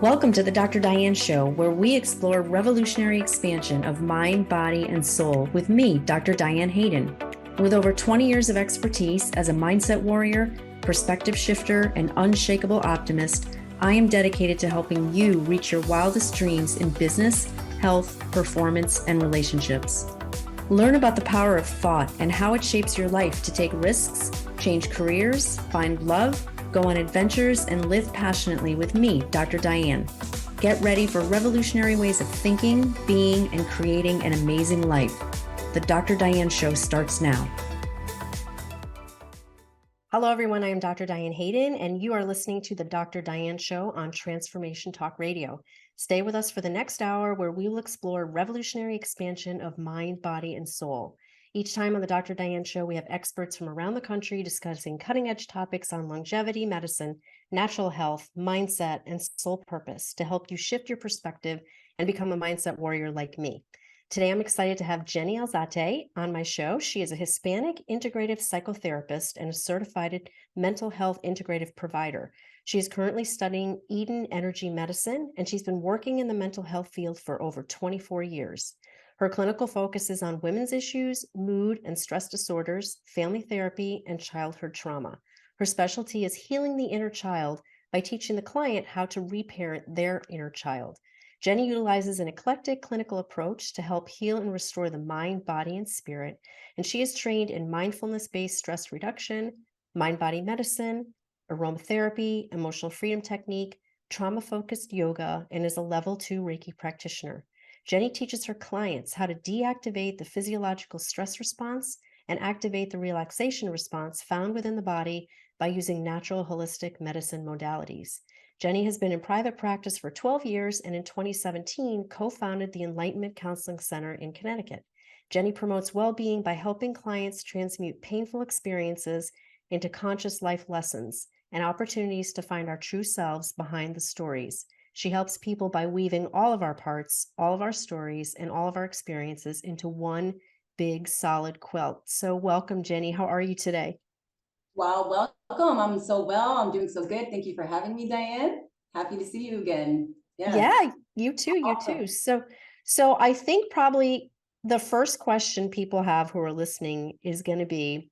Welcome to the Dr. Diane Show, where we explore revolutionary expansion of mind, body, and soul with me, Dr. Diane Hayden. With over 20 years of expertise as a mindset warrior, perspective shifter, and unshakable optimist, I am dedicated to helping you reach your wildest dreams in business, health, performance, and relationships. Learn about the power of thought and how it shapes your life to take risks, change careers, find love, go on adventures, and live passionately with me, Dr. Diane. Get ready for revolutionary ways of thinking, being, and creating an amazing life. The Dr. Diane Show starts now. Hello, everyone. I am Dr. Diane Hayden, and you are listening to the Dr. Diane Show on Transformation Talk Radio. Stay with us for the next hour, where we will explore revolutionary expansion of mind, body, and soul. Each time on the Dr. Diane Show, we have experts from around the country discussing cutting-edge topics on longevity, medicine, natural health, mindset, and soul purpose to help you shift your perspective and become a mindset warrior like me. Today, I'm excited to have Jenny Alzate on my show. She is a Hispanic integrative psychotherapist and a certified mental health integrative provider. She is currently studying Eden energy medicine, and she's been working in the mental health field for over 24 years. Her clinical focus is on women's issues, mood and stress disorders, family therapy, and childhood trauma. Her specialty is healing the inner child by teaching the client how to reparent their inner child. Jenny utilizes an eclectic clinical approach to help heal and restore the mind, body, and spirit, and she is trained in mindfulness-based stress reduction, mind-body medicine, aromatherapy, emotional freedom technique, trauma-focused yoga, and is a level 2 Reiki practitioner. Jenny teaches her clients how to deactivate the physiological stress response and activate the relaxation response found within the body by using natural holistic medicine modalities. Jenny has been in private practice for 12 years and in 2017 co-founded the Enlightenment Counseling Center in Connecticut. Jenny promotes well-being by helping clients transmute painful experiences into conscious life lessons and opportunities to find our true selves behind the stories. She helps people by weaving all of our parts, all of our stories, and all of our experiences into one big, solid quilt. So welcome, Jenny. How are you today? Wow, welcome. I'm so well. I'm doing so good. Thank you for having me, Diane. Happy to see you again. Yes. Yeah, you too, Awesome. you too. So I think probably the first question people have who are listening is going to be,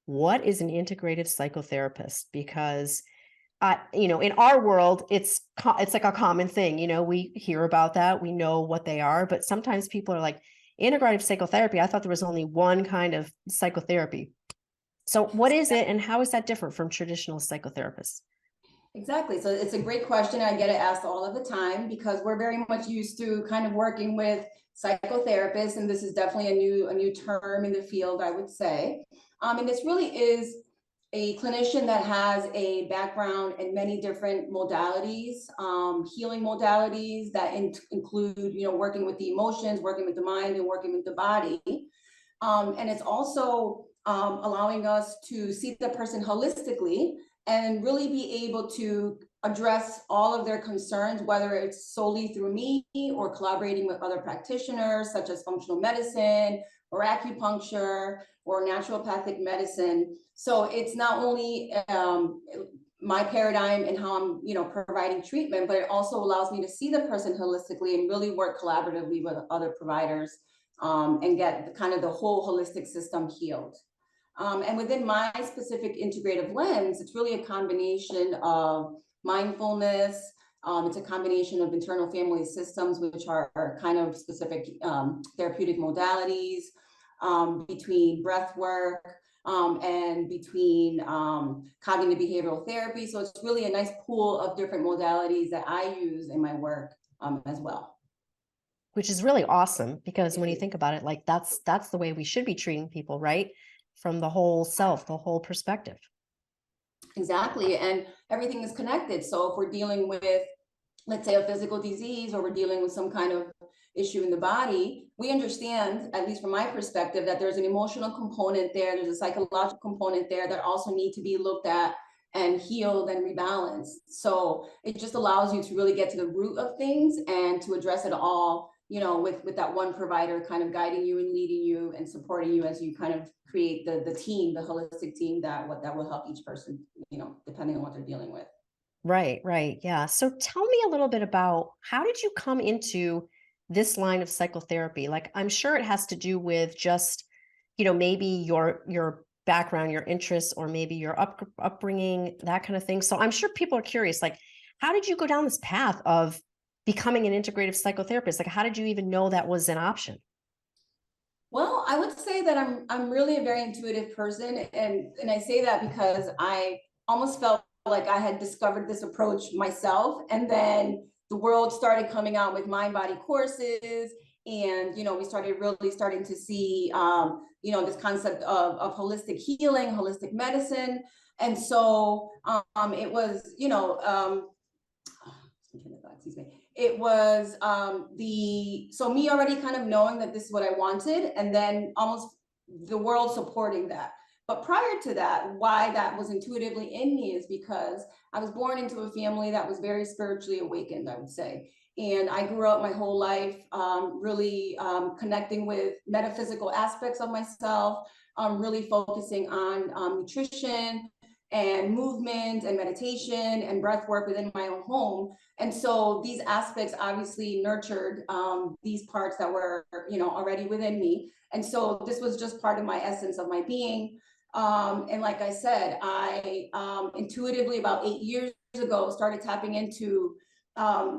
what is an integrative psychotherapist? Because in our world, it's like a common thing. We hear about that. We know what they are, but sometimes people are like, integrative psychotherapy, I thought there was only one kind of psychotherapy. So what is it, and how is that different from traditional psychotherapists? Exactly. So it's a great question. I get it asked all of the time because we're very much used to kind of working with psychotherapists, and this is definitely a new term in the field, I would say. And this really is a clinician that has a background in many different modalities, healing modalities that include, working with the emotions, working with the mind, and working with the body. And it's also allowing us to see the person holistically and really be able to address all of their concerns, whether it's solely through me or collaborating with other practitioners, such as functional medicine or acupuncture or naturopathic medicine. So it's not only my paradigm and how I'm, providing treatment, but it also allows me to see the person holistically and really work collaboratively with other providers and get the whole holistic system healed. And within my specific integrative lens, it's really a combination of mindfulness. It's a combination of internal family systems, which are kind of specific therapeutic modalities, between breath work and between cognitive behavioral therapy. So it's really a nice pool of different modalities that I use in my work as well. Which is really awesome, because when you think about it, like that's the way we should be treating people, right? From the whole self, the whole perspective. Exactly. And everything is connected. So if we're dealing with, let's say, a physical disease, or we're dealing with some kind of issue in the body, we understand, at least from my perspective, that there's an emotional component there, there's a psychological component there that also need to be looked at and healed and rebalanced. So it just allows you to really get to the root of things and to address it all with that one provider kind of guiding you and leading you and supporting you as you kind of create the team, the holistic team that will help each person, depending on what they're dealing with. Right, right. Yeah. So tell me a little bit about how did you come into this line of psychotherapy? Like, I'm sure it has to do with just, maybe your background, your interests, or maybe your upbringing, that kind of thing. So I'm sure people are curious, like, how did you go down this path of becoming an integrative psychotherapist? Like, how did you even know that was an option? Well, I would say that I'm really a very intuitive person, and I say that because I almost felt like I had discovered this approach myself, and then the world started coming out with mind body courses, and we started really starting to see this concept of holistic healing, holistic medicine, and so it was excuse me. It was so me already kind of knowing that this is what I wanted, and then almost the world supporting that. But prior to that, why that was intuitively in me is because I was born into a family that was very spiritually awakened, I would say. And I grew up my whole life really connecting with metaphysical aspects of myself, really focusing on nutrition and movement and meditation and breath work within my own home. And so these aspects obviously nurtured these parts that were, already within me. And so this was just part of my essence of my being. And like I said, I intuitively about 8 years ago started tapping into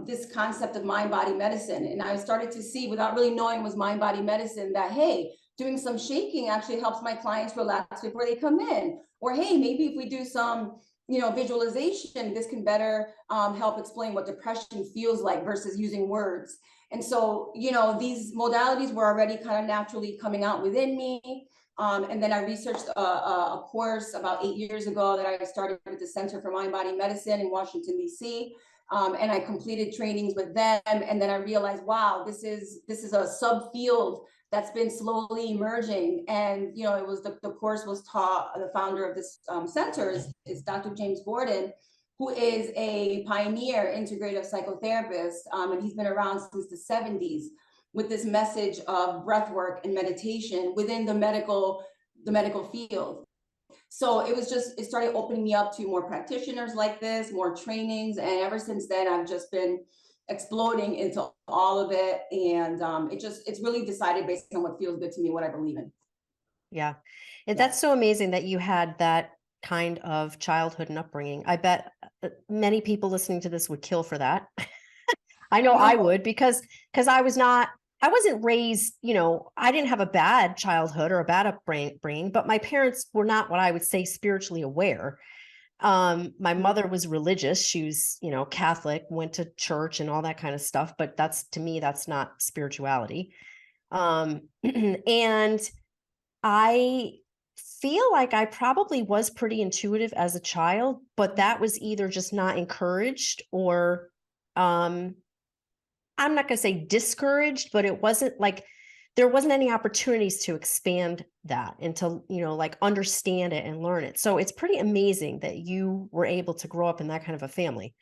this concept of mind-body medicine. And I started to see, without really knowing it was mind-body medicine, that, hey, doing some shaking actually helps my clients relax before they come in. Or, hey, maybe if we do some visualization, this can better help explain what depression feels like versus using words. And so, these modalities were already kind of naturally coming out within me. And then I researched a course about 8 years ago that I started with the Center for Mind Body Medicine in Washington, D.C. And I completed trainings with them. And then I realized, wow, this is a subfield that's been slowly emerging. And, it was the course was taught, the founder of this center is Dr. James Gordon, who is a pioneer integrative psychotherapist. And he's been around since the 70s with this message of breath work and meditation within the medical field. So it started opening me up to more practitioners like this, more trainings. And ever since then, I've just been exploding into all of it. And it's really decided based on what feels good to me, what I believe in. Yeah. And that's so amazing that you had that kind of childhood and upbringing. I bet many people listening to this would kill for that. I know I would because I wasn't raised, I didn't have a bad childhood or a bad upbringing, but my parents were not what I would say spiritually aware. My mother was religious. She was, Catholic, went to church and all that kind of stuff. But to me, that's not spirituality. And I feel like I probably was pretty intuitive as a child, but that was either just not encouraged or, I'm not going to say discouraged, but it wasn't like there wasn't any opportunities to expand that and to, like understand it and learn it. So it's pretty amazing that you were able to grow up in that kind of a family.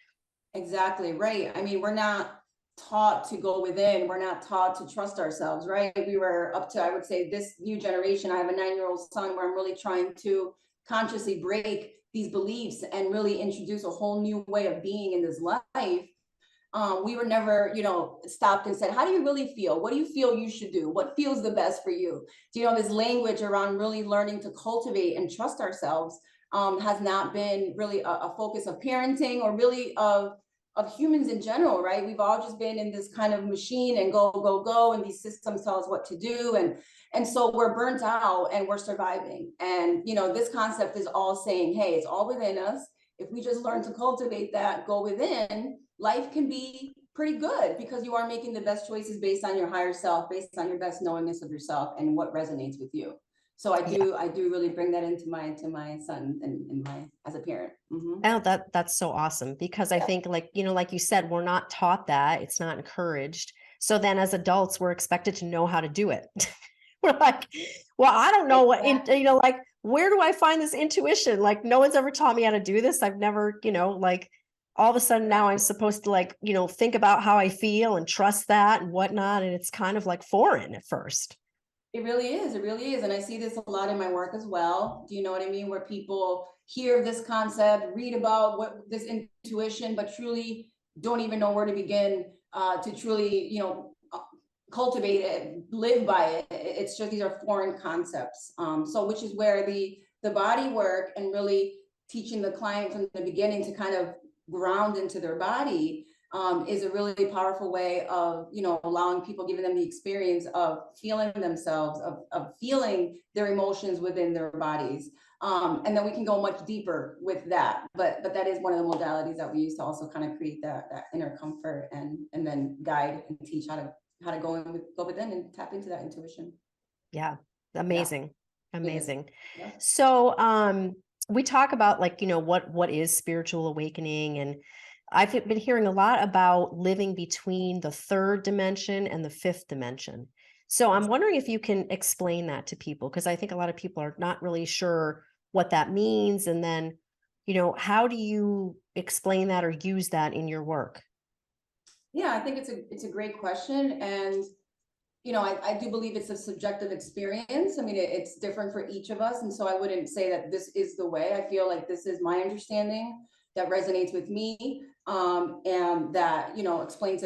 Exactly right. I mean, we're not taught to go within. We're not taught to trust ourselves, right? We were up to, I would say, this new generation. I have a 9-year-old son where I'm really trying to consciously break these beliefs and really introduce a whole new way of being in this life. We were never, stopped and said, how do you really feel? What do you feel you should do? What feels the best for you? This language around really learning to cultivate and trust ourselves has not been really a focus of parenting or really of humans in general, right? We've all just been in this kind of machine and go, go, go, and these systems tell us what to do. And so we're burnt out and we're surviving. And, this concept is all saying, hey, it's all within us. If we just learn to cultivate that, go within, life can be pretty good because you are making the best choices based on your higher self, based on your best knowingness of yourself and what resonates with you. So I do really bring that into my son and my as a parent. Mm-hmm. Oh, that's so awesome because I think like you said, we're not taught that. It's not encouraged. So then as adults, we're expected to know how to do it. We're like, well, I don't know what, like, where do I find this intuition? Like no one's ever taught me how to do this. I've never, all of a sudden now I'm supposed to like, think about how I feel and trust that and whatnot. And it's kind of like foreign at first. It really is. It really is. And I see this a lot in my work as well. Do you know what I mean? Where people hear this concept, read about what this intuition, but truly don't even know where to begin to truly, cultivate it, live by it. It's just, these are foreign concepts. So which is where the body work and really teaching the client from the beginning to kind of ground into their body is a really powerful way of, allowing people, giving them the experience of feeling themselves, of feeling their emotions within their bodies. And then we can go much deeper with that. But that is one of the modalities that we use to also kind of create that inner comfort and then guide and teach how to go within and tap into that intuition. Yeah. Amazing. Yeah, amazing. yeah. So we talk about like, what is spiritual awakening, and I've been hearing a lot about living between the third dimension and the fifth dimension. So I'm wondering if you can explain that to people, because I think a lot of people are not really sure what that means. And then, how do you explain that or use that in your work? Yeah, I think it's a great question. And I do believe it's a subjective experience. I mean, it's different for each of us. And so I wouldn't say that this is the way. I feel like this is my understanding that resonates with me, and that, explains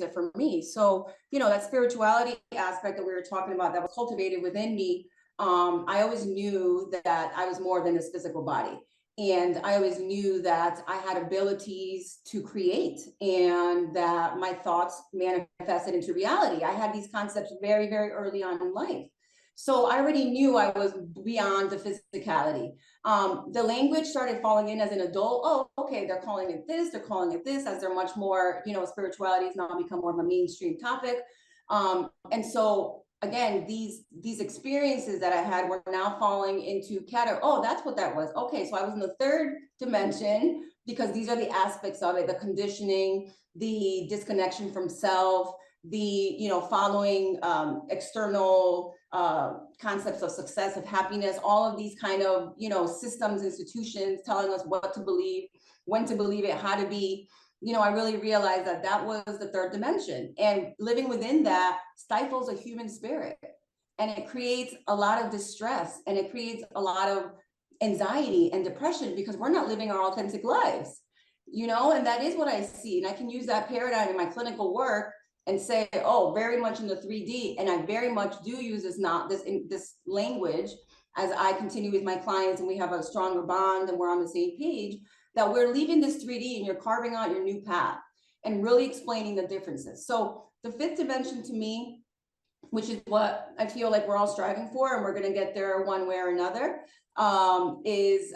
it for me. So, that spirituality aspect that we were talking about that was cultivated within me, I always knew that I was more than this physical body. And I always knew that I had abilities to create and that my thoughts manifested into reality. I had these concepts very, very early on in life. So I already knew I was beyond the physicality. The language started falling in as an adult. Oh, okay, they're calling it this, they're calling it this, as they're much more, spirituality has now become more of a mainstream topic. And so again, these experiences that I had were now falling into category. Oh, that's what that was. Okay, so I was in the third dimension because these are the aspects of it: the conditioning, the disconnection from self, the following external concepts of success, of happiness, all of these kind of systems, institutions telling us what to believe, when to believe it, how to be. I really realized that was the third dimension, and living within that stifles a human spirit, and it creates a lot of distress, and it creates a lot of anxiety and depression because we're not living our authentic lives, and that is what I see. And I can use that paradigm in my clinical work and say, oh, very much in the 3D. And I very much do use this language as I continue with my clients and we have a stronger bond and we're on the same page, that we're leaving this 3D and you're carving out your new path and really explaining the differences. So the fifth dimension to me, which is what I feel like we're all striving for, and we're going to get there one way or another, is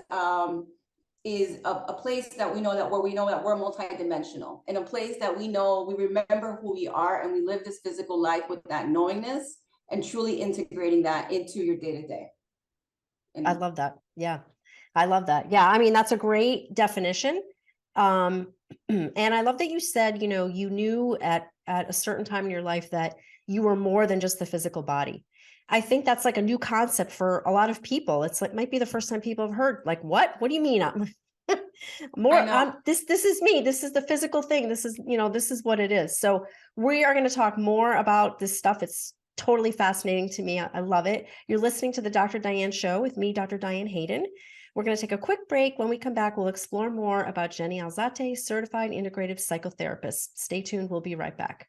a place that we know that we're multidimensional, and a place that we know we remember who we are and we live this physical life with that knowingness and truly integrating that into your day-to-day. I love that. Yeah. I love that. Yeah. I mean, that's a great definition. And I love that you said, you knew at a certain time in your life that you were more than just the physical body. I think that's like a new concept for a lot of people. It's like, might be the first time people have heard, like, what do you mean? This is me. This is the physical thing. This is what it is. So we are going to talk more about this stuff. It's totally fascinating to me. I love it. You're listening to the Dr. Diane Show with me, Dr. Diane Hayden. We're going to take a quick break. When we come back, we'll explore more about Jenny Alzate, certified integrative psychotherapist. Stay tuned. We'll be right back.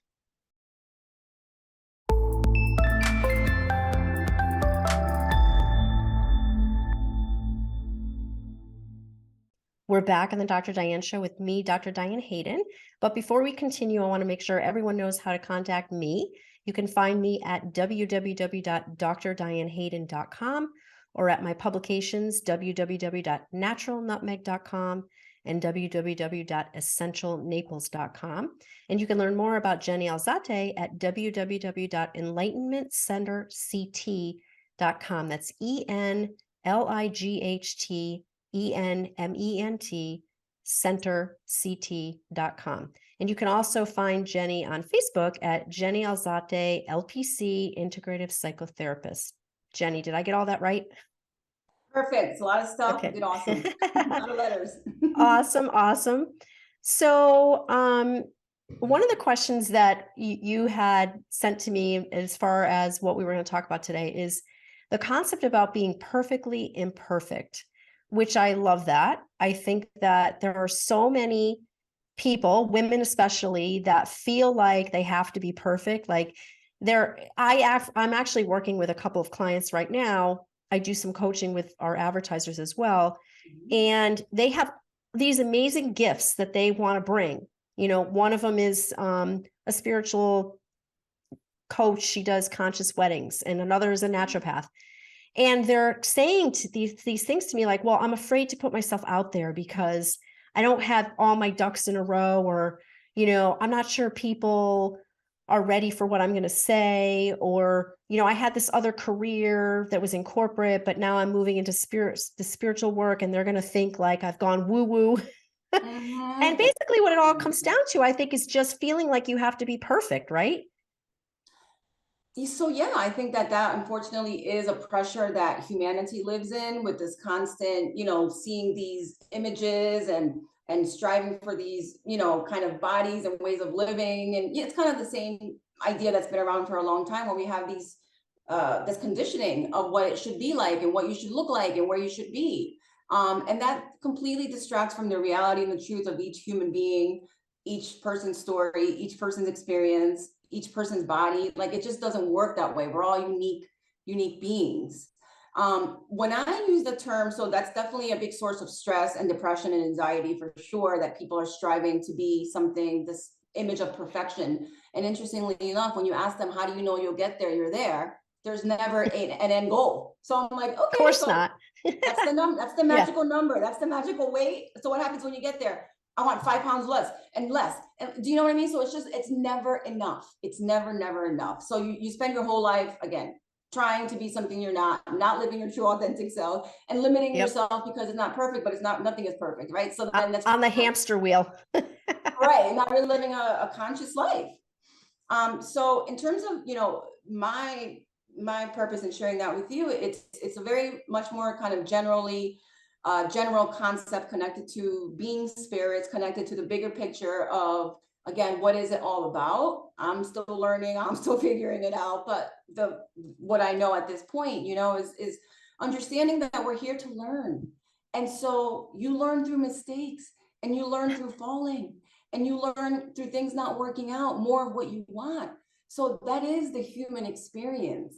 We're back on the Dr. Diane Show with me, Dr. Diane Hayden. But before we continue, I want to make sure everyone knows how to contact me. You can find me at www.drdianehayden.com or at my publications, www.naturalnutmeg.com and www.essentialnaples.com. And you can learn more about Jenny Alzate at www.enlightenmentcenterct.com. That's ENLIGHT centerct.com. And you can also find Jenny on Facebook at Jenny Alzate, LPC, Integrative Psychotherapist. Jenny, did I get all that right? Perfect. It's a lot of stuff. Okay. You did awesome. A lot of letters. Awesome. So, one of the questions that you had sent to me as far as what we were going to talk about today is the concept about being perfectly imperfect, which I love that. I think that there are so many people, women especially, that feel like they have to be perfect. Like I'm actually working with a couple of clients right now. I do some coaching with our advertisers as well. And they have these amazing gifts that they want to bring. One of them is a spiritual coach. She does conscious weddings, and another is a naturopath. And they're saying these things to me like, well, I'm afraid to put myself out there because I don't have all my ducks in a row, or, I'm not sure people are ready for what I'm going to say. Or, I had this other career that was in corporate, but now I'm moving into the spiritual work, and they're going to think like I've gone woo woo. And basically what it all comes down to, I think, is just feeling like you have to be perfect, right? So yeah, I think that unfortunately is a pressure that humanity lives in, with this constant, seeing these images and striving for these, kind of bodies and ways of living. And it's kind of the same idea that's been around for a long time, where we have these this conditioning of what it should be like and what you should look like and where you should be. And that completely distracts from the reality and the truth of each human being, each person's story, each person's experience, each person's body. Like, it just doesn't work that way. We're all unique beings. When I use the term, so that's definitely a big source of stress and depression and anxiety for sure, that people are striving to be something, this image of perfection. And interestingly enough, when you ask them, how do you know you'll get there? You're there. There's never an end goal. So I'm like, Of okay, course so not. that's the number. That's the Yeah. magical number. That's the magical weight. So what happens when you get there? I want 5 pounds less and less. And do you know what I mean? So it's never enough. It's never enough. So you spend your whole life, again, trying to be something you're not living your true authentic self, and limiting Yep. yourself because it's not perfect, but nothing is perfect, right? So then that's On the hamster wheel. right. And not really living a conscious life. So in terms of, my purpose in sharing that with you, it's a very much more kind of general concept connected to being spirits, connected to the bigger picture of, again, what is it all about? I'm still learning, I'm still figuring it out, but what I know at this point, is understanding that we're here to learn. And so you learn through mistakes, and you learn through falling, and you learn through things not working out, more of what you want. So that is the human experience.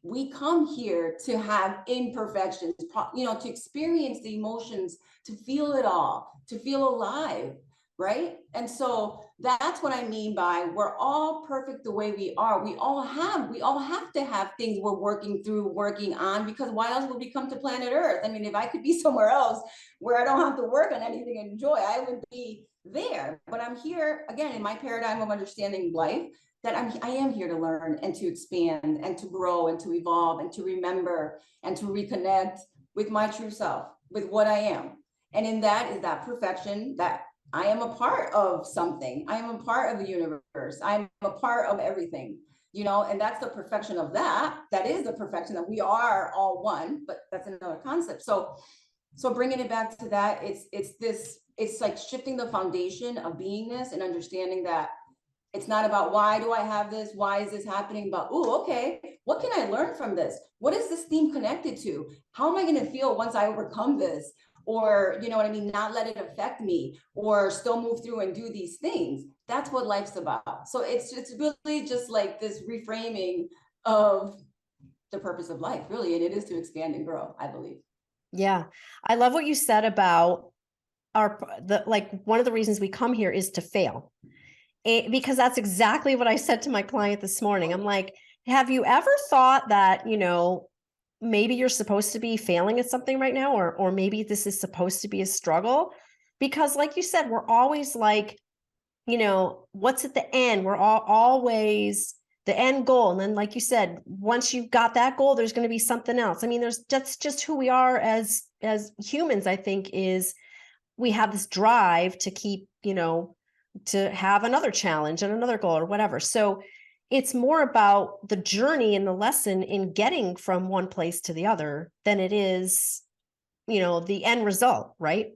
We come here to have imperfections, to experience the emotions, to feel it all, to feel alive, right? And so that's what I mean by, we're all perfect the way we are. We all have to have things we're working through, working on, because why else would we come to planet Earth? I mean, if I could be somewhere else where I don't have to work on anything and enjoy, I would be there. But I'm here, again, in my paradigm of understanding life, that I am here to learn and to expand and to grow and to evolve and to remember and to reconnect with my true self, with what I am. And in that is that perfection, that I am a part of something. I am a part of the universe. I'm a part of everything, and that's the perfection of that. That is the perfection that we are all one, but that's another concept. So bringing it back to that, it's like shifting the foundation of beingness and understanding that it's not about, why do I have this? Why is this happening? But, oh, okay, what can I learn from this? What is this theme connected to? How am I going to feel once I overcome this? Or, you know what I mean? Not let it affect me, or still move through and do these things. That's what life's about. So it's really just like this reframing of the purpose of life, really. And it is to expand and grow, I believe. Yeah. I love what you said about one of the reasons we come here is to fail. Because that's exactly what I said to my client this morning. I'm like, have you ever thought that, maybe you're supposed to be failing at something right now, or maybe this is supposed to be a struggle? Because like you said, we're always like, what's at the end? We're always the end goal. And then, like you said, once you've got that goal, there's going to be something else. I mean, that's just who we are as humans, I think, is we have this drive to keep, to have another challenge and another goal or whatever. So it's more about the journey and the lesson in getting from one place to the other than it is, the end result, right?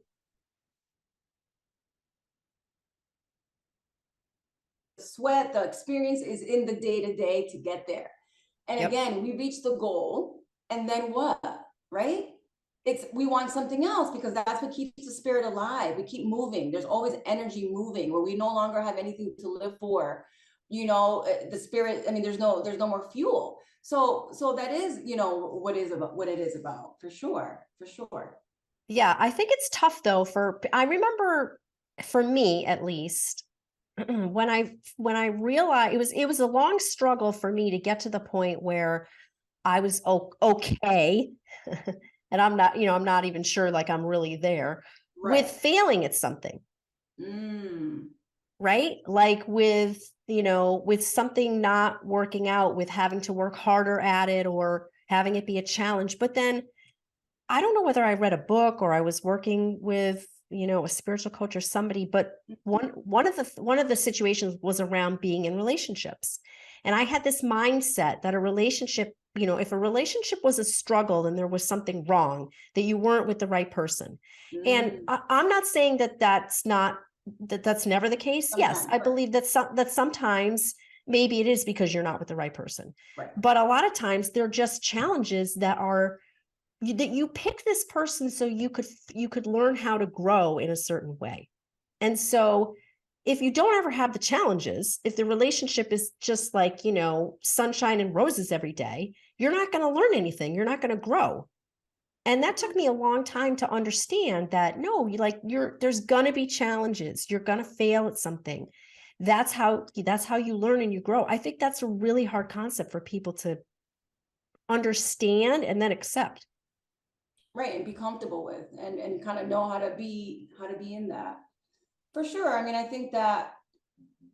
sweat, the experience is in the day-to-day to get there. And Yep. again, we reach the goal, and then what, right? We want something else, because that's what keeps the spirit alive. We keep moving. There's always energy moving where we no longer have anything to live for. The spirit, I mean, there's no more fuel. So that is, what it is about, for sure, for sure. Yeah, I think it's tough though I remember for me at least when I realized it was a long struggle for me to get to the point where I was okay. And I'm not even sure like I'm really there with Right. failing at something, Mm. right? Like with something not working out, with having to work harder at it or having it be a challenge. But then I don't know whether I read a book or I was working with, a spiritual coach or somebody, but one of the situations was around being in relationships. And I had this mindset that a relationship, if a relationship was a struggle, then there was something wrong, that you weren't with the right person. And Mm. I'm not saying that's never the case. Yes, Sometimes, I right. believe that sometimes maybe it is because you're not with the right person. Right. But a lot of times they're just challenges that you pick this person so you could learn how to grow in a certain way. And so if you don't ever have the challenges, if the relationship is just like, sunshine and roses every day, you're not going to learn anything. You're not going to grow. And that took me a long time to understand that no, there's going to be challenges. You're going to fail at something. That's how you learn and you grow. I think that's a really hard concept for people to understand and then accept. Right, and be comfortable with, and kind of know how to be in that, for sure. I mean, I think that,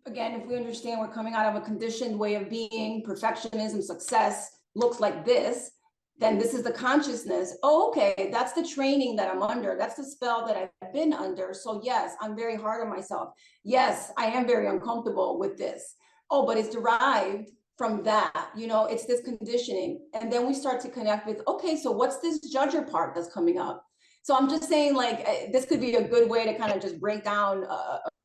again, if we understand we're coming out of a conditioned way of being, perfectionism, success looks like this, then this is the consciousness. Oh, okay, that's the training that I'm under. That's the spell that I've been under. So yes, I'm very hard on myself. Yes, I am very uncomfortable with this. Oh, but it's derived from that, it's this conditioning. And then we start to connect with, okay, so what's this judger part that's coming up? So I'm just saying, like, this could be a good way to kind of just break down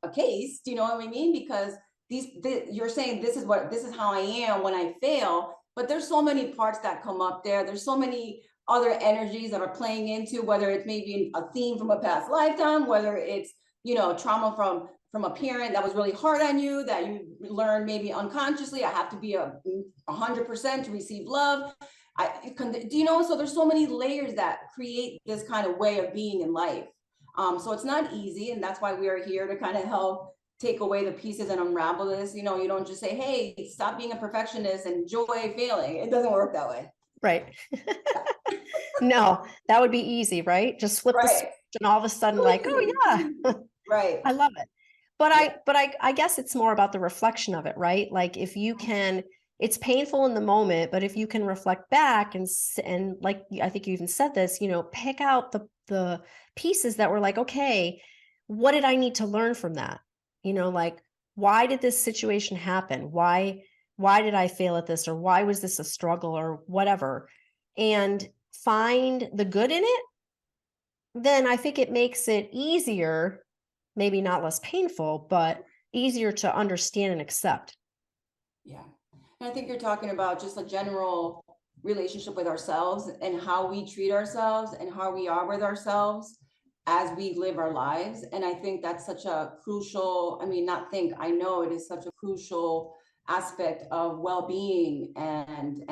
a case. Do you know what I mean? Because you're saying this is how I am when I fail, but there's so many parts that come up there. There's so many other energies that are playing into, whether it's maybe a theme from a past lifetime, whether it's trauma from a parent that was really hard on you, that you learned maybe unconsciously. I have to be 100% to receive love. So there's so many layers that create this kind of way of being in life. So it's not easy, and that's why we are here to kind of help take away the pieces and unravel this. You don't just say, hey, stop being a perfectionist and enjoy failing. It doesn't work that way. Right. No, that would be easy, right? Just flip the switch Right. and all of a sudden So like, easy. oh yeah, Right. I love it. But Yeah. I guess it's more about the reflection of it, right? Like if you can, it's painful in the moment, but if you can reflect back and like I think you even said this, pick out the pieces that were like, okay, what did I need to learn from that? Like why did this situation happen? Why did I fail at this, or why was this a struggle or whatever? And find the good in it, then I think it makes it easier, maybe not less painful, but easier to understand and accept. Yeah. And I think you're talking about just a general relationship with ourselves and how we treat ourselves and how we are with ourselves as we live our lives. And I think that's such a crucial, I know it is such a crucial aspect of well-being and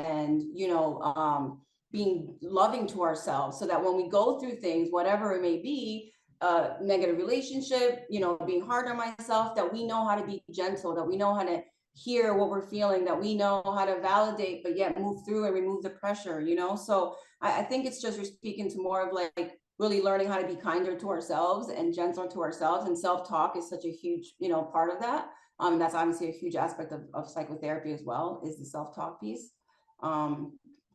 being loving to ourselves, so that when we go through things, whatever it may be, negative relationship, being hard on myself, that we know how to be gentle, that we know how to hear what we're feeling, that we know how to validate, but yet move through and remove the pressure, So I think it's just, we're speaking to more of like really learning how to be kinder to ourselves and gentler to ourselves. And self-talk is such a huge, part of that. That's obviously a huge aspect of psychotherapy as well, is the self-talk piece.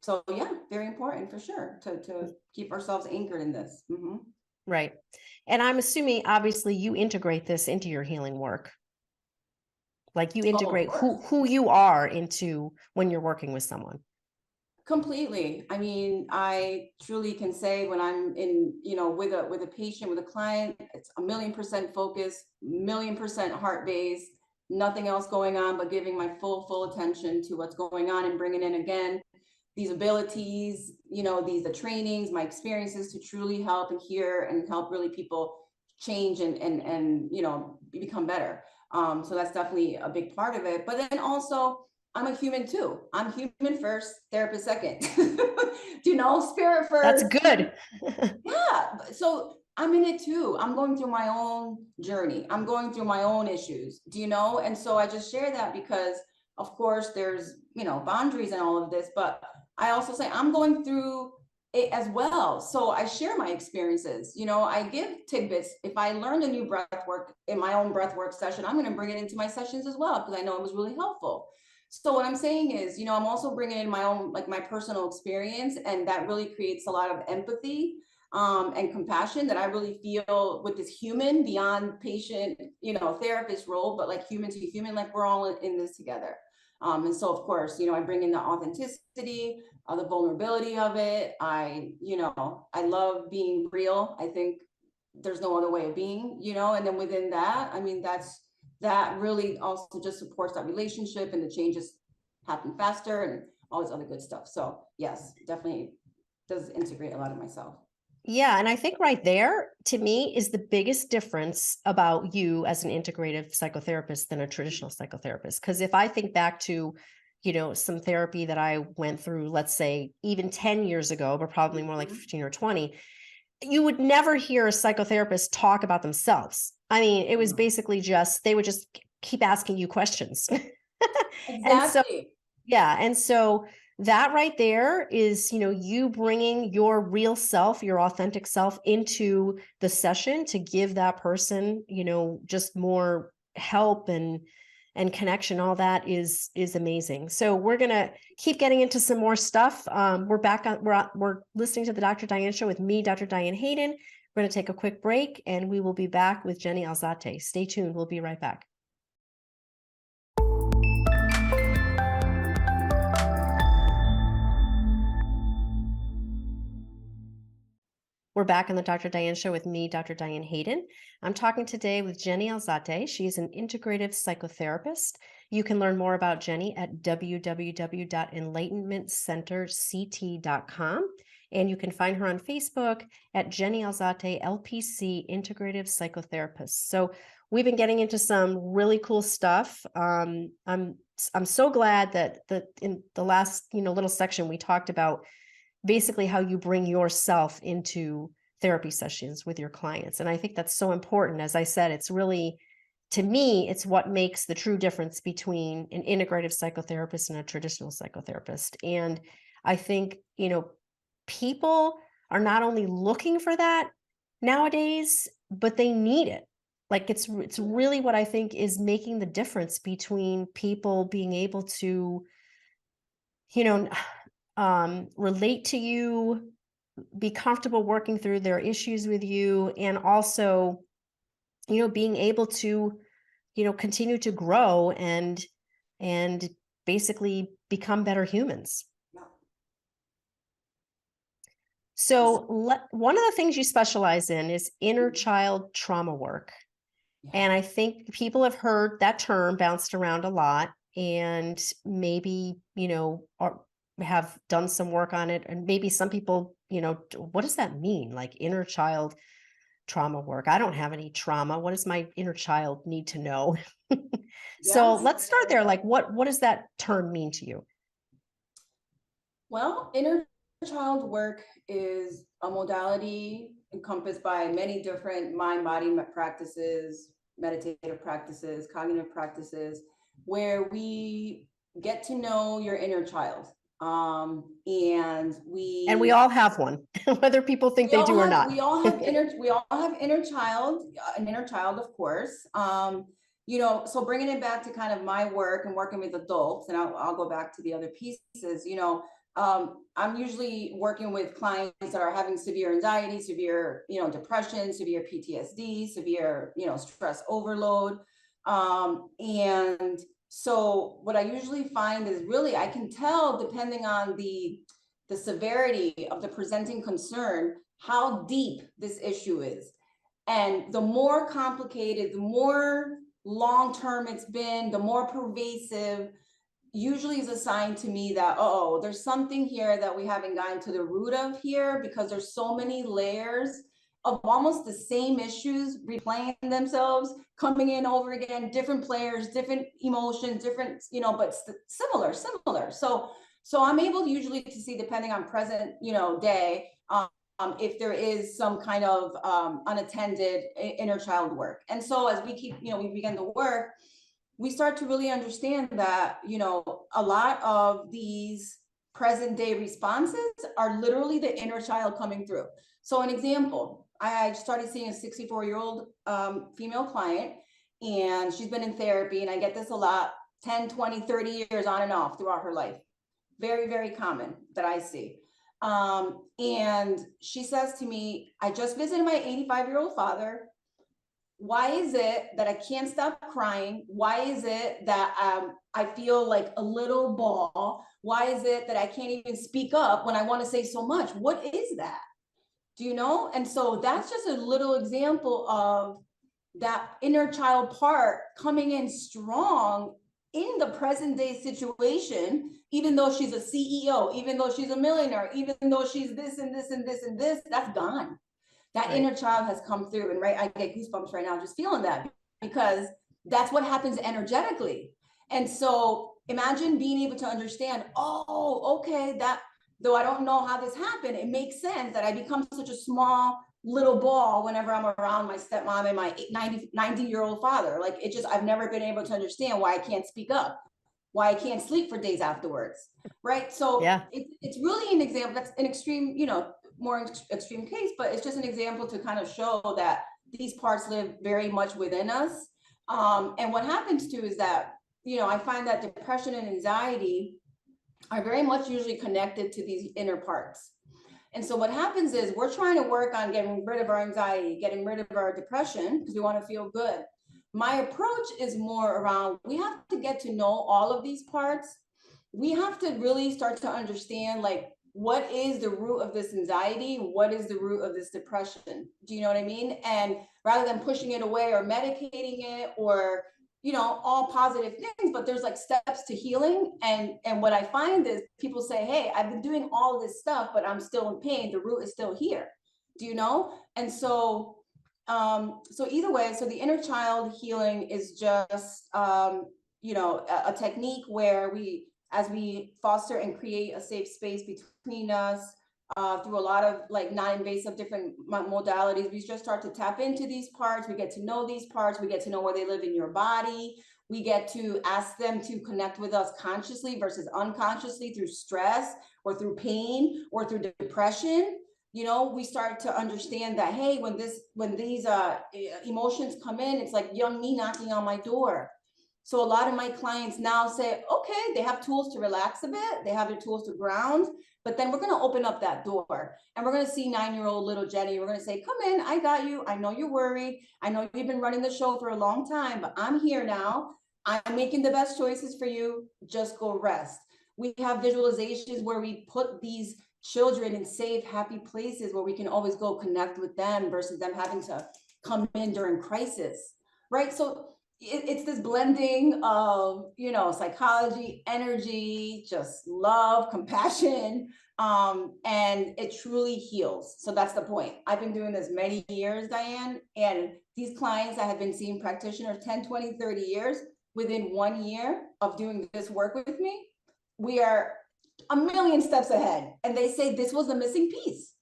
So yeah, very important for sure to keep ourselves anchored in this. Mm-hmm. Right. And I'm assuming obviously you integrate this into your healing work. Like you Oh, of integrate course. who you are into when you're working with someone. Completely. I mean, I truly can say when I'm in, with a patient, with a client, it's 1,000,000% focus, 1,000,000% heart based, nothing else going on, but giving my full attention to what's going on and bringing in again these abilities, the trainings, my experiences to truly help and hear and help really people change and become better. So that's definitely a big part of it. But then also, I'm a human too. I'm human first, therapist second. Spirit That's first. good. Yeah. So I'm in it too. I'm going through my own journey. I'm going through my own issues, And so I just share that because, of course, there's, boundaries and all of this, but I also say I'm going through it as well. So I share my experiences. I give tidbits. If I learned a new breath work in my own breath work session, I'm going to bring it into my sessions as well, because I know it was really helpful. So what I'm saying is, I'm also bringing in my own, like my personal experience, and that really creates a lot of empathy and compassion that I really feel with this human beyond patient, therapist role, but like human to human, like we're all in this together. And so of course, I bring in the authenticity, the vulnerability of it. I love being real. I think there's no other way of being, and then within that, that really also just supports that relationship, and the changes happen faster and all this other good stuff. So yes, definitely does integrate a lot of myself. Yeah. And I think right there, to me, is the biggest difference about you as an integrative psychotherapist than a traditional psychotherapist. Because if I think back to, some therapy that I went through, let's say even 10 years ago, but probably more like 15 or 20, you would never hear a psychotherapist talk about themselves. I mean, it was basically they would just keep asking you questions. And so, Exactly. yeah. And so that right there is, you bringing your real self, your authentic self into the session to give that person, just more help and connection. All that is amazing. So we're going to keep getting into some more stuff. We're listening to the Dr. Diane Show with me, Dr. Diane Hayden. We're going to take a quick break and we will be back with Jenny Alzate. Stay tuned. We'll be right back. We're back on the Dr. Diane Show with me, Dr. Diane Hayden. I'm talking today with Jenny Alzate. She's an integrative psychotherapist. You can learn more about Jenny at www.enlightenmentcenterct.com. And you can find her on Facebook at Jenny Alzate, LPC, Integrative Psychotherapist. So we've been getting into some really cool stuff. I'm so glad that in the last little section we talked about basically how you bring yourself into therapy sessions with your clients. And I think that's so important. As I said, it's really, to me, it's what makes the true difference between an integrative psychotherapist and a traditional psychotherapist. And I think, people are not only looking for that nowadays, but they need it. Like it's really what I think is making the difference between people being able to, relate to you, be comfortable working through their issues with you, and also, being able to, continue to grow and basically become better humans. So one of the things you specialize in is inner child trauma work. And I think people have heard that term bounced around a lot, and maybe, have done some work on it. And maybe some people, what does that mean? Like inner child trauma work. I don't have any trauma. What does my inner child need to know? So let's start there. Like what does that term mean to you? Well, inner child work is a modality encompassed by many different mind-body practices, meditative practices, cognitive practices, where we get to know your inner child. And we all have one, whether people think they do or not. We all have inner child, an inner child, of course. So bringing it back to kind of my work and working with adults, and I'll go back to the other pieces, I'm usually working with clients that are having severe anxiety, severe, depression, severe PTSD, severe, stress overload. And so what I usually find is really, I can tell depending on the severity of the presenting concern, how deep this issue is. And the more complicated, the more long-term it's been, the more pervasive, usually is a sign to me that, oh, there's something here that we haven't gotten to the root of here, because there's so many layers of almost the same issues replaying themselves, coming in over again, different players, different emotions, different, but similar. So I'm able usually to see, depending on present, day, if there is some kind of unattended inner child work. And so as we keep, we begin to work, we start to really understand that, a lot of these present day responses are literally the inner child coming through. So an example, I started seeing a 64-year-old female client, and she's been in therapy, and I get this a lot, 10, 20, 30 years on and off throughout her life. Very, very common that I see. And she says to me, I just visited my 85-year-old father. Why is it that I can't stop crying? Why is it that I feel like a little ball? Why is it that I can't even speak up when I want to say so much? What is that? Do you know? And so that's just a little example of that inner child part coming in strong in the present day situation, even though she's a CEO, even though she's a millionaire, even though she's this and this and this and this, that's gone. That right. Inner child has come through, and right, I get goosebumps right now just feeling that, because that's what happens energetically. And so imagine being able to understand, oh, okay, that, though I don't know how this happened, it makes sense that I become such a small little ball whenever I'm around my stepmom and my 90-year-old father. Like, it just, I've never been able to understand why I can't speak up, why I can't sleep for days afterwards, right? So yeah, it's really an example. That's an extreme, more extreme case, but it's just an example to kind of show that these parts live very much within us. And what happens too is that, I find that depression and anxiety are very much usually connected to these inner parts. And so what happens is we're trying to work on getting rid of our anxiety, getting rid of our depression, because we want to feel good. My approach is more around, we have to get to know all of these parts. We have to really start to understand, like, what is the root of this anxiety? What is the root of this depression? Do you know what I mean? And rather than pushing it away or medicating it or, all positive things, but there's like steps to healing. And what I find is people say, hey, I've been doing all of this stuff, but I'm still in pain. The root is still here. Do you know? And so, so either way, so the inner child healing is just, a technique where as we foster and create a safe space between us, through a lot of like non-invasive different modalities, we just start to tap into these parts. We get to know these parts. We get to know where they live in your body. We get to ask them to connect with us consciously versus unconsciously through stress or through pain or through depression. We start to understand that, hey, when these emotions come in, it's like young me knocking on my door. So a lot of my clients now say, okay, they have tools to relax a bit. They have their tools to ground, but then we're going to open up that door and we're going to see 9-year-old little Jenny. We're going to say, come in, I got you. I know you're worried. I know you've been running the show for a long time, but I'm here now. I'm making the best choices for you. Just go rest. We have visualizations where we put these children in safe, happy places where we can always go connect with them versus them having to come in during crisis, right? So it's this blending of, psychology, energy, just love, compassion, and it truly heals. So that's the point. I've been doing this many years, Diane, and these clients that have been seeing practitioners 10, 20, 30 years, within 1 year of doing this work with me, we are a million steps ahead. And they say this was the missing piece.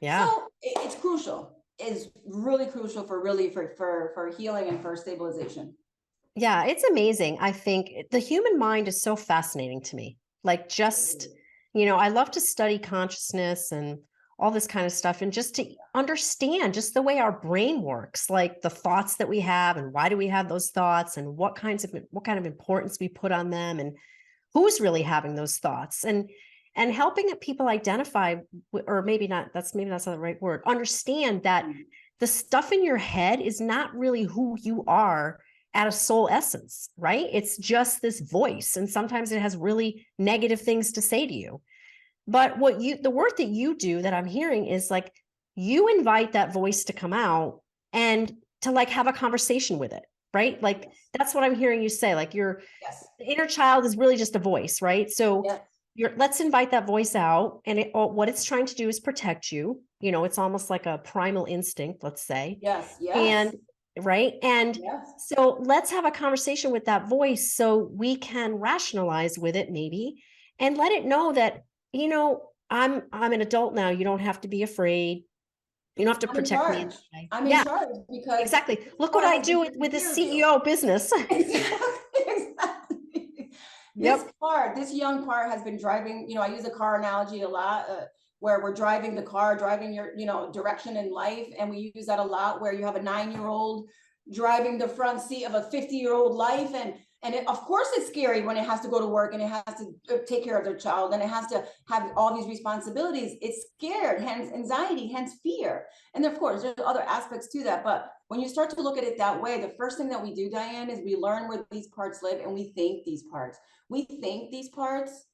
Yeah. So it's crucial. It's really crucial for healing and for stabilization. Yeah, it's amazing. I think the human mind is so fascinating to me. Like, just, I love to study consciousness and all this kind of stuff, and just to understand just the way our brain works, like the thoughts that we have and why do we have those thoughts and what kind of importance we put on them and who's really having those thoughts, and helping people identify, or maybe not the right word, understand that the stuff in your head is not really who you are at a soul essence, right? It's just this voice. And sometimes it has really negative things to say to you. But the work that you do that I'm hearing is like, you invite that voice to come out and to like have a conversation with it. right? Like that's what I'm hearing you say. Like your Yes. inner child is really just a voice, right? So Yeah. let's invite that voice out, and what it's trying to do is protect you. It's almost like a primal instinct, let's say. Yes. Yes. And right. And Yes. so let's have a conversation with that voice so we can rationalize with it, maybe, and let it know that, I'm an adult now. You don't have to be afraid. You don't have to I'm in protect me in charge. that way. I'm in Yeah, charge because exactly. this Look what car I has been do with, taking with the care of you. CEO business. Exactly. Exactly. This Yep. car, this young car has been driving, I use a car analogy a lot, where we're driving the car, driving your, direction in life. And we use that a lot where you have a 9-year-old driving the front seat of a 50-year-old life. And of course it's scary when it has to go to work and it has to take care of their child and it has to have all these responsibilities. It's scared, hence anxiety, hence fear. And of course, there's other aspects to that. But when you start to look at it that way, the first thing that we do, Diane, is we learn where these parts live and we thank these parts. We thank these parts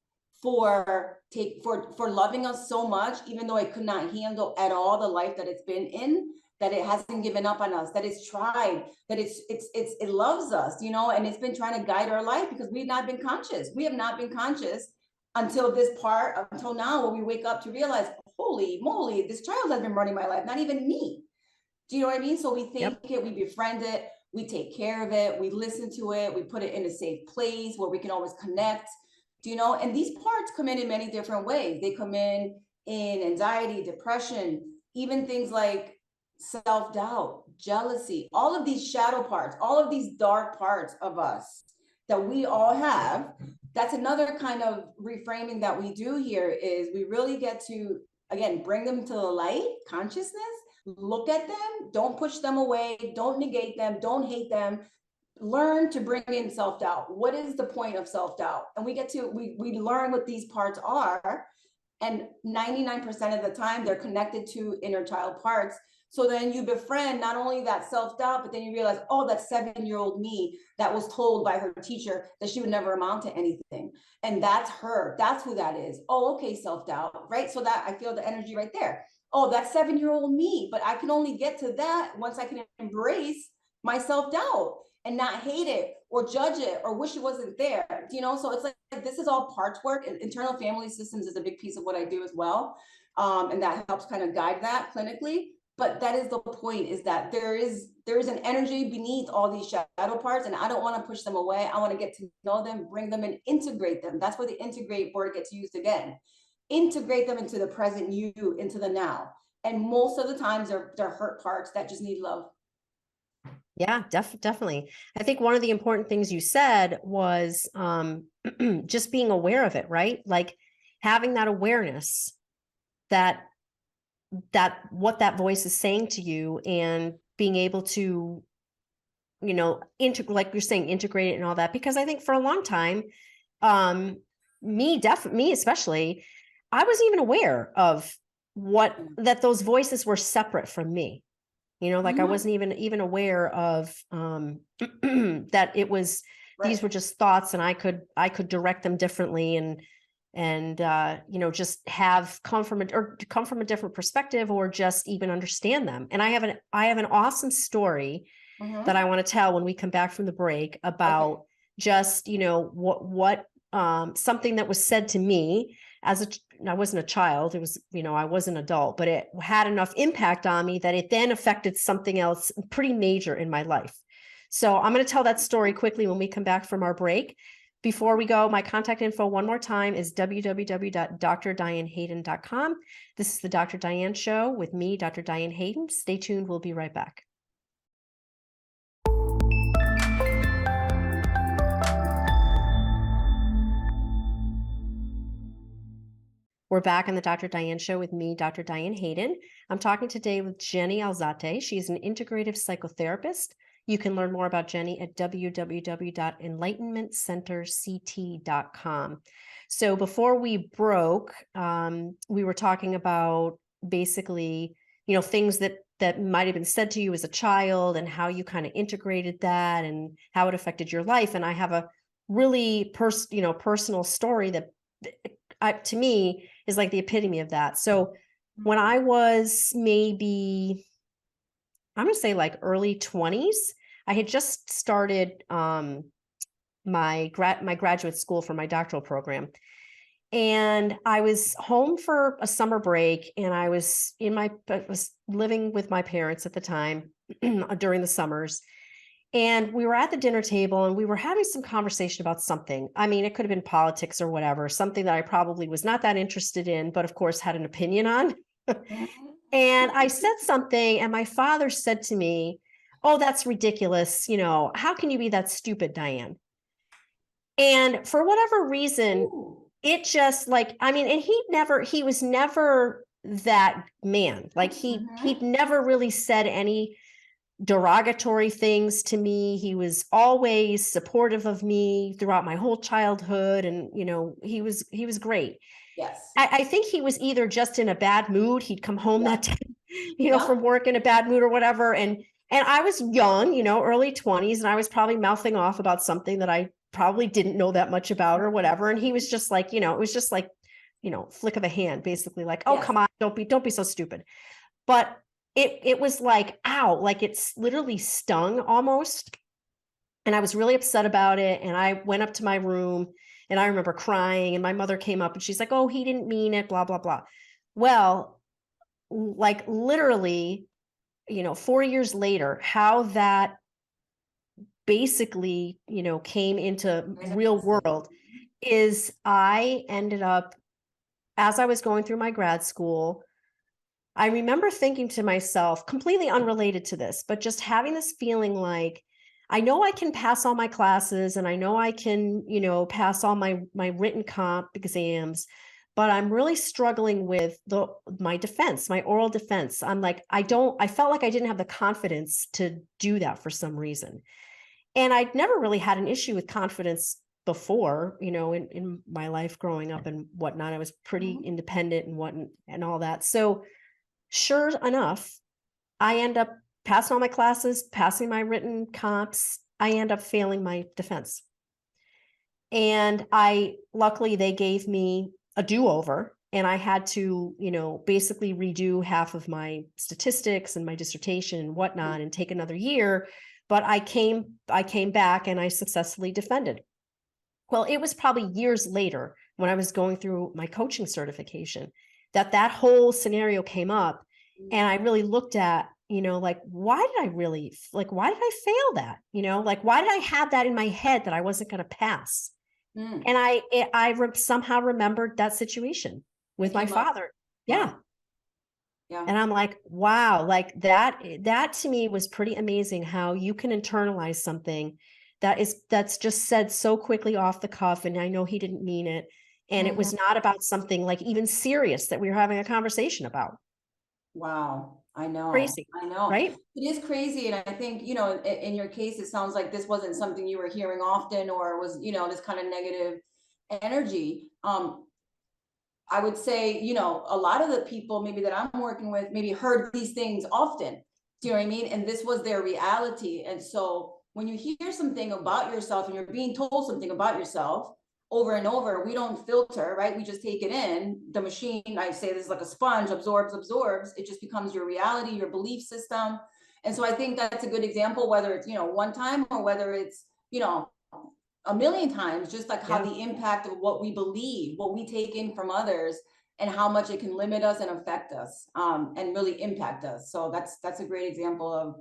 for loving us so much, even though it could not handle at all the life that it's been in, that it hasn't given up on us, that it's tried, that it loves us, and it's been trying to guide our life because we've not been conscious. We have not been conscious until now, when we wake up to realize, holy moly, this child has been running my life, not even me. Do you know what I mean? So we think Yep. it, we befriend it, we take care of it, we listen to it, we put it in a safe place where we can always connect. And these parts come in many different ways. They come in anxiety, depression, even things like self-doubt, jealousy, all of these shadow parts, all of these dark parts of us that we all have. That's another kind of reframing that we do here, is we really get to, again, bring them to the light, consciousness, look at them, don't push them away, don't negate them, don't hate them. Learn to bring in self-doubt. What is the point of self-doubt? And we learn what these parts are. And 99% of the time they're connected to inner child parts. So then you befriend not only that self-doubt, but then you realize, oh, that 7-year-old me that was told by her teacher that she would never amount to anything. And that's her. That's who that is. Oh, okay, self-doubt, right? So that I feel the energy right there. Oh, that 7-year-old me, but I can only get to that once I can embrace my self-doubt and not hate it or judge it or wish it wasn't there. So it's like this is all parts work. Internal family systems is a big piece of what I do as well. And that helps kind of guide that clinically. But that is the point, is that there is an energy beneath all these shadow parts, and I don't want to push them away. I want to get to know them, bring them, and integrate them. That's where the integrate word gets used again. Integrate them into the present you, into the now. And most of the times they're hurt parts that just need love. Yeah, definitely. I think one of the important things you said was just being aware of it, right? Like having that awareness that what that voice is saying to you, and being able to, like you're saying, integrate it and all that. Because I think for a long time, me especially, I wasn't even aware of that those voices were separate from me. Like I wasn't even aware of that it was, these were just thoughts, and I could direct them differently, and just come from a different perspective, or just even understand them. And I have an awesome story that I want to tell when we come back from the break about just, what something that was said to me I wasn't a child. It was, I was an adult, but it had enough impact on me that it then affected something else pretty major in my life. So I'm going to tell that story quickly when we come back from our break. Before we go, my contact info one more time is www.drdianehayden.com. This is the Dr. Diane Show with me, Dr. Diane Hayden. Stay tuned. We'll be right back. We're back on the Dr. Diane Show with me, Dr. Diane Hayden. I'm talking today with Jenny Alzate. She's an integrative psychotherapist. You can learn more about Jenny at www.enlightenmentcenterct.com. So before we broke, we were talking about basically, things that might have been said to you as a child, and how you kind of integrated that and how it affected your life. And I have a really personal story that to me is like the epitome of that. So when I was maybe, I'm going to say like early 20s, I had just started my graduate school for my doctoral program. And I was home for a summer break, and I was living with my parents at the time during the summers. And we were at the dinner table and we were having some conversation about something. I mean, it could have been politics or whatever, something that I probably was not that interested in, but of course had an opinion on. And I said something, and my father said to me, "Oh, that's ridiculous. How can you be that stupid, Diane?" And for whatever reason, Ooh. it just and he was never that man. Like he'd never really said any derogatory things to me. He was always supportive of me throughout my whole childhood. And, he was great. Yes. I think he was either just in a bad mood. He'd come home that day, from work in a bad mood or whatever. And I was young, early 20s, and I was probably mouthing off about something that I probably didn't know that much about or whatever. And he was just like, it was just like, flick of a hand, basically like, "Oh, Yes. come on, don't be so stupid." But it was like, ow, like it's literally stung almost. And I was really upset about it. And I went up to my room and I remember crying, and my mother came up and she's like, "Oh, he didn't mean it, blah, blah, blah." Well, like literally, 4 years later, how that basically, came into real world is I ended up, as I was going through my grad school, I remember thinking to myself, completely unrelated to this, but just having this feeling like, I know I can pass all my classes and I know I can, pass all my written comp exams, but I'm really struggling with my defense, my oral defense. I'm like, I felt like I didn't have the confidence to do that for some reason. And I'd never really had an issue with confidence before, in my life growing up and whatnot. I was pretty independent and all that. So sure enough, I end up passing all my classes, passing my written comps. I end up failing my defense. And luckily they gave me a do-over, and I had to, basically redo half of my statistics and my dissertation and whatnot and take another year. But I came back and I successfully defended. Well, it was probably years later when I was going through my coaching certification that whole scenario came up. And I really looked at, like, why did I fail that? Like, why did I have that in my head that I wasn't going to pass? And I somehow remembered that situation with my father. Yeah. Yeah. And I'm like, wow, like that to me was pretty amazing, how you can internalize something that's just said so quickly off the cuff. And I know he didn't mean it. And it was not about something like even serious that we were having a conversation about. Wow. I know. Crazy. I know. Right? It is crazy. And I think, in your case, it sounds like this wasn't something you were hearing often, or was, this kind of negative energy. I would say, a lot of the people maybe that I'm working with maybe heard these things often. Do you know what I mean? And this was their reality. And so when you hear something about yourself and you're being told something about yourself over and over, we don't filter, right? We just take it in. The machine, I say this is like a sponge, absorbs. It just becomes your reality, your belief system. And so I think that's a good example, whether it's, one time or whether it's, a million times, just like how the impact of what we believe, what we take in from others, and how much it can limit us and affect us, and really impact us. So that's a great example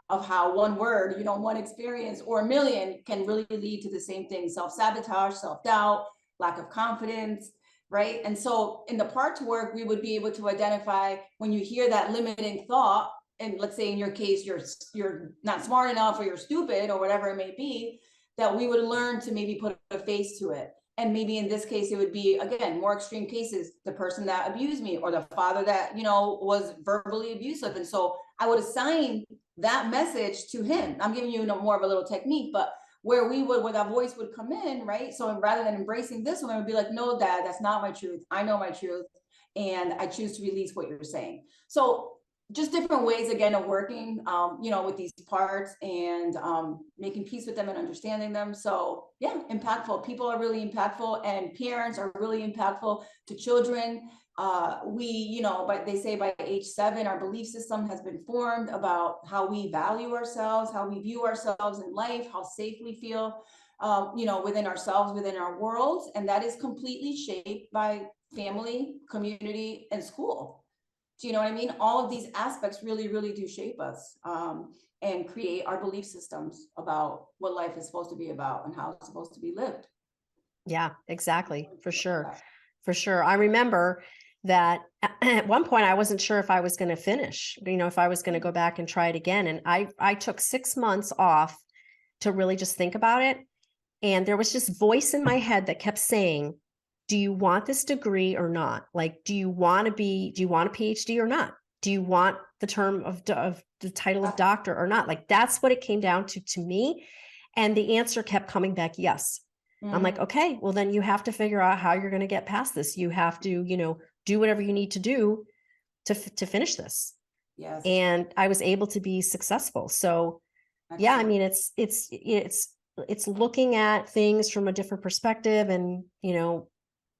of how one word, one experience or a million can really lead to the same thing: self-sabotage, self-doubt, lack of confidence, right? And so in the parts work, we would be able to identify when you hear that limiting thought, and let's say in your case, you're not smart enough, or you're stupid, or whatever it may be, that we would learn to maybe put a face to it. And maybe in this case, it would be, again, more extreme cases, the person that abused me, or the father that, was verbally abusive. And so I would assign that message to him. I'm giving you more of a little technique, but where that voice would come in, right? So rather than embracing this one, it would be like, "No, Dad, that's not my truth. I know my truth, and I choose to release what you're saying." So just different ways, again, of working, with these parts, and making peace with them and understanding them. So yeah, impactful. People are really impactful, and parents are really impactful to children. but they say by age 7, our belief system has been formed about how we value ourselves, how we view ourselves in life, how safe we feel, within ourselves, within our worlds. And that is completely shaped by family, community, and school. Do you know what I mean? All of these aspects really, really do shape us, and create our belief systems about what life is supposed to be about and how it's supposed to be lived. Yeah, exactly. For sure. For sure. I remember that at one point I wasn't sure if I was going to finish, if I was going to go back and try it again. And I took 6 months off to really just think about it. And there was just voice in my head that kept saying, do you want this degree or not? Like, do you want a PhD or not? Do you want the term of the title of doctor or not? Like, that's what it came down to me. And the answer kept coming back, yes. I'm like, okay, well, then you have to figure out how you're going to get past this. You have to, do whatever you need to do to finish this. Yes. And I was able to be successful. So yeah, I mean, it's looking at things from a different perspective. And,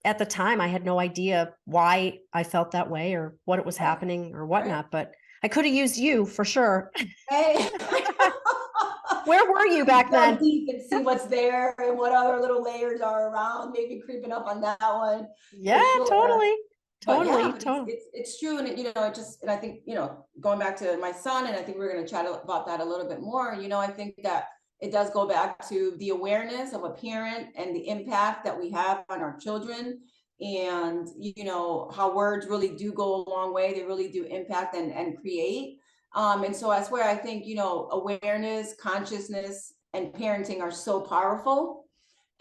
at the time I had no idea why I felt that way or what it was happening or whatnot, but I could have used you for sure. Hey. Where were you back then? Deep and see what's there and what other little layers are around, maybe creeping up on that one. Yeah, sure. Totally. It's true. And and I think, going back to my son, and I think we're going to chat about that a little bit more, I think that it does go back to the awareness of a parent and the impact that we have on our children, and, how words really do go a long way. They really do impact and create. And so that's where I think, awareness, consciousness, and parenting are so powerful.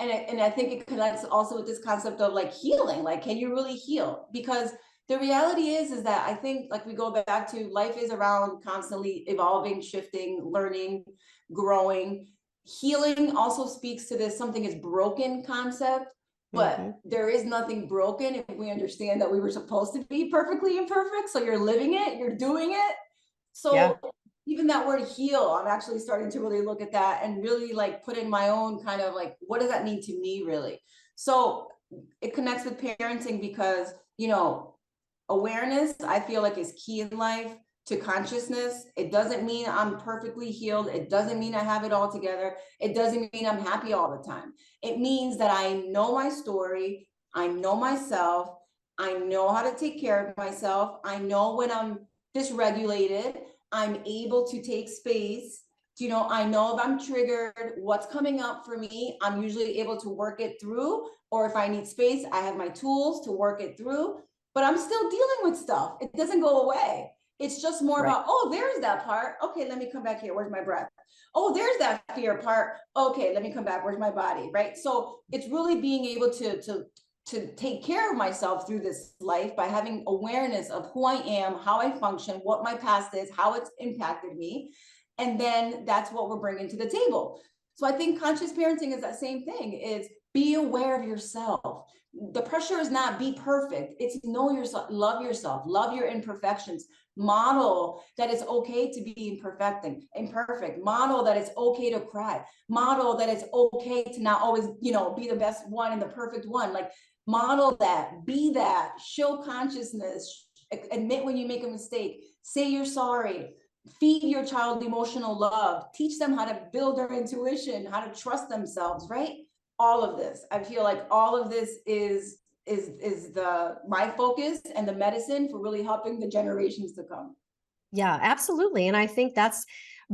And I think it connects also with this concept of like healing. Like, can you really heal? Because the reality is that I think, like, we go back to life is around constantly evolving, shifting, learning, growing. Healing also speaks to this something is broken concept, but there is nothing broken if we understand that we were supposed to be perfectly imperfect. So you're living it, you're doing it. So even that word heal, I'm actually starting to really look at that and really like put in my own kind of like, what does that mean to me really? So it connects with parenting because, awareness, I feel like, is key in life to consciousness. It doesn't mean I'm perfectly healed. It doesn't mean I have it all together. It doesn't mean I'm happy all the time. It means that I know my story. I know myself. I know how to take care of myself. I know when I'm dysregulated. I'm able to take space. I know if I'm triggered, what's coming up for me. I'm usually able to work it through, or if I need space, I have my tools to work it through, but I'm still dealing with stuff. It doesn't go away. It's just more about, oh, there's that part. Okay, let me come back here. Where's my breath? Oh, there's that fear part. Okay, let me come back. Where's my body? Right? So it's really being able to take care of myself through this life by having awareness of who I am, how I function, what my past is, how it's impacted me. And then that's what we're bringing to the table. So I think conscious parenting is that same thing, is be aware of yourself. The pressure is not be perfect. It's know yourself, love your imperfections, model that it's okay to be imperfect, model that it's okay to cry, model that it's okay to not always, be the best one and the perfect one. Like, model that, be that, show consciousness, admit when you make a mistake, say you're sorry, feed your child emotional love, teach them how to build their intuition, how to trust themselves, right? All of this, I feel like all of this is my focus and the medicine for really helping the generations to come. Yeah, absolutely. And I think that's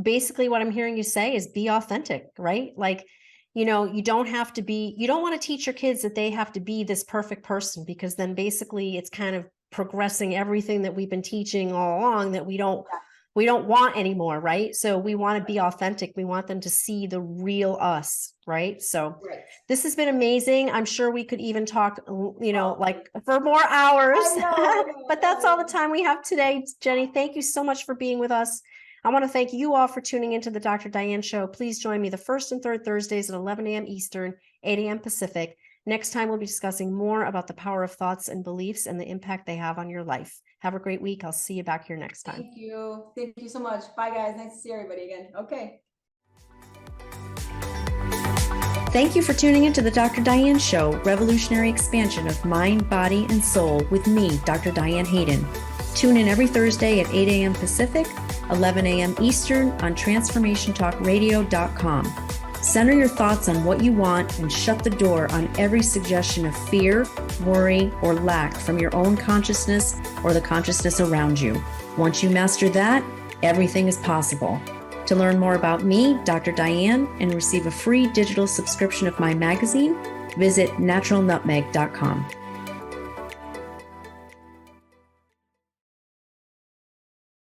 basically what I'm hearing you say is be authentic, right? Like, you don't want to teach your kids that they have to be this perfect person, because then basically it's kind of progressing everything that we've been teaching all along that we don't want anymore, right? So we want to be authentic. We want them to see the real us, right? So this has been amazing. I'm sure we could even talk, like for more hours, but that's all the time we have today. Jenny, thank you so much for being with us. I want to thank you all for tuning into the Dr. Diane Show. Please join me the first and third Thursdays at 11 a.m. Eastern, 8 a.m. Pacific. Next time, we'll be discussing more about the power of thoughts and beliefs and the impact they have on your life. Have a great week. I'll see you back here next time. Thank you. Thank you so much. Bye, guys. Nice to see everybody again. Okay. Thank you for tuning into the Dr. Diane Show, revolutionary expansion of mind, body, and soul with me, Dr. Diane Hayden. Tune in every Thursday at 8 a.m. Pacific, 11 a.m. Eastern on transformationtalkradio.com. Center your thoughts on what you want and shut the door on every suggestion of fear, worry, or lack from your own consciousness or the consciousness around you. Once you master that, everything is possible. To learn more about me, Dr. Diane, and receive a free digital subscription of my magazine, visit naturalnutmeg.com.